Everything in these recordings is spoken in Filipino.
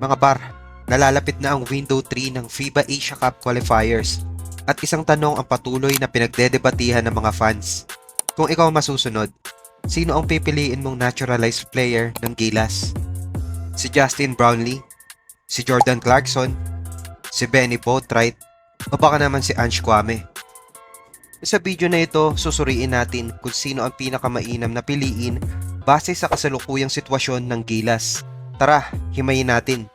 Mga par, nalalapit na ang Window 3 ng FIBA Asia Cup Qualifiers at isang tanong ang patuloy na pinagdedebatihan ng mga fans. Kung ikaw masusunod, sino ang pipiliin mong naturalized player ng Gilas? Si Justin Brownlee? Si Jordan Clarkson? Si Benny Boatwright? O baka naman si Ange Kwame? Sa video na ito, susuriin natin kung sino ang pinakamainam na piliin base sa kasalukuyang sitwasyon ng Gilas. Tara, himayin natin.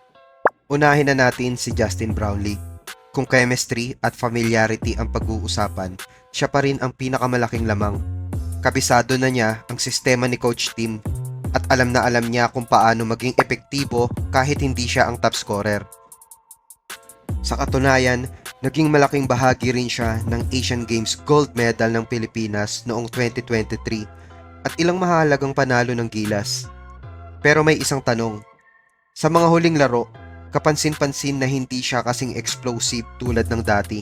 Unahin na natin si Justin Brownlee. Kung chemistry at familiarity ang pag-uusapan, siya pa rin ang pinakamalaking lamang. Kabisado na niya ang sistema ni Coach Tim at alam na alam niya kung paano maging epektibo kahit hindi siya ang top scorer. Sa katunayan, naging malaking bahagi rin siya ng Asian Games Gold Medal ng Pilipinas noong 2023 at ilang mahalagang panalo ng Gilas. Pero may isang tanong. Sa mga huling laro, kapansin-pansin na hindi siya kasing explosive tulad ng dati.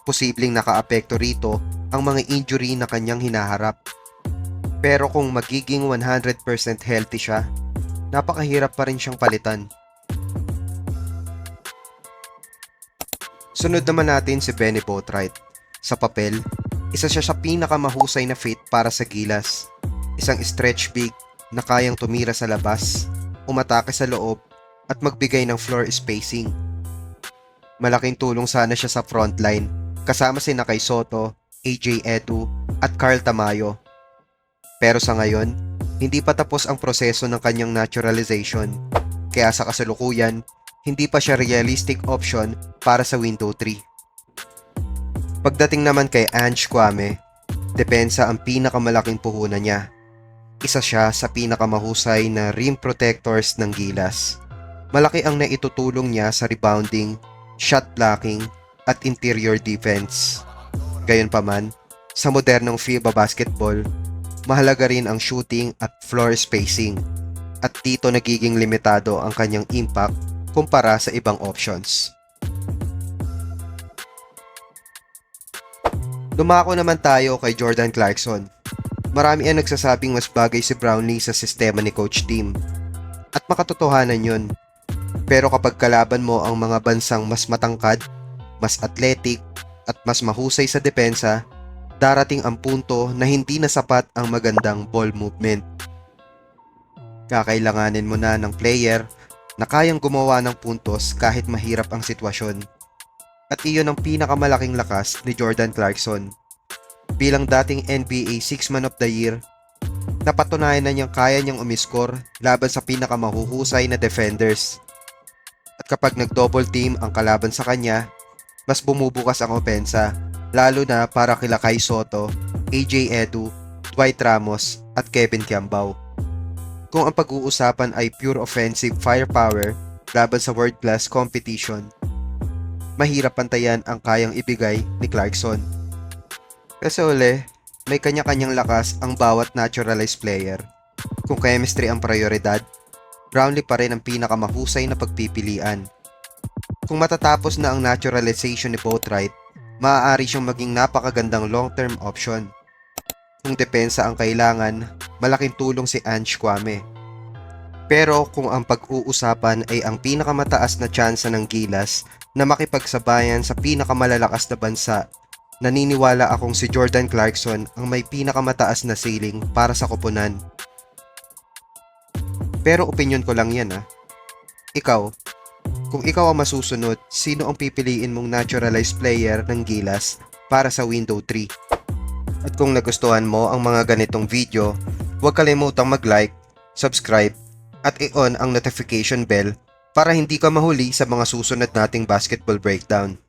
Posibleng nakaapekto rito ang mga injury na kanyang hinaharap. Pero kung magiging 100% healthy siya, napakahirap pa rin siyang palitan. Sunod naman natin si Benny Boatwright. Sa papel, isa siya sa pinakamahusay na fit para sa Gilas. Isang stretch big na kayang tumira sa labas, umatake sa loob, at magbigay ng floor spacing. Malaking tulong sana siya sa frontline, kasama sina Kai Sotto, AJ Edu, at Carl Tamayo. Pero sa ngayon, hindi pa tapos ang proseso ng kanyang naturalization, kaya sa kasalukuyan, hindi pa siya realistic option para sa Window 3. Pagdating naman kay Ange Kwame, depensa ang pinakamalaking puhunan niya. Isa siya sa pinakamahusay na rim protectors ng Gilas. Malaki ang naitutulong niya sa rebounding, shot blocking, at interior defense. Gayunpaman, sa modernong FIBA basketball, mahalaga rin ang shooting at floor spacing, at dito nagiging limitado ang kanyang impact kumpara sa ibang options. Dumako naman tayo kay Jordan Clarkson. Marami ang nagsasabing mas bagay si Brownlee sa sistema ni Coach Tim. At makatotohanan yun. Pero kapag kalaban mo ang mga bansang mas matangkad, mas athletic, at mas mahusay sa depensa, darating ang punto na hindi na sapat ang magandang ball movement. Kakailanganin mo na ng player na kayang gumawa ng puntos kahit mahirap ang sitwasyon. At iyon ang pinakamalaking lakas ni Jordan Clarkson. Bilang dating NBA 6 Man of the Year, napatunayan na niyang kaya niyang umiskor laban sa pinakamahuhusay na defenders. At kapag nag-double team ang kalaban sa kanya, mas bumubukas ang opensa, lalo na para kila Kai Sotto, AJ Edu, Dwight Ramos at Kevin Kiambao. Kung ang pag-uusapan ay pure offensive firepower laban sa world-class competition, mahirap pantayan ang kayang ibigay ni Clarkson. Kasi uli, may kanya-kanyang lakas ang bawat naturalized player. Kung chemistry ang prioridad, Brownlee pa rin ang pinakamahusay na pagpipilian. Kung matatapos na ang naturalization ni Boatwright, maaari siyang maging napakagandang long-term option. Kung depensa ang kailangan, malaking tulong si Ange Kwame. Pero kung ang pag-uusapan ay ang pinakamataas na tsansa ng Gilas na makipagsabayan sa pinakamalalakas na bansa, naniniwala akong si Jordan Clarkson ang may pinakamataas na ceiling para sa koponan. Pero opinyon ko lang yan ha. Ikaw, kung ikaw ang masusunod, sino ang pipiliin mong naturalized player ng Gilas para sa Window 3? At kung nagustuhan mo ang mga ganitong video, huwag kalimutang mag-like, subscribe, at i-on ang notification bell para hindi ka mahuli sa mga susunod nating basketball breakdown.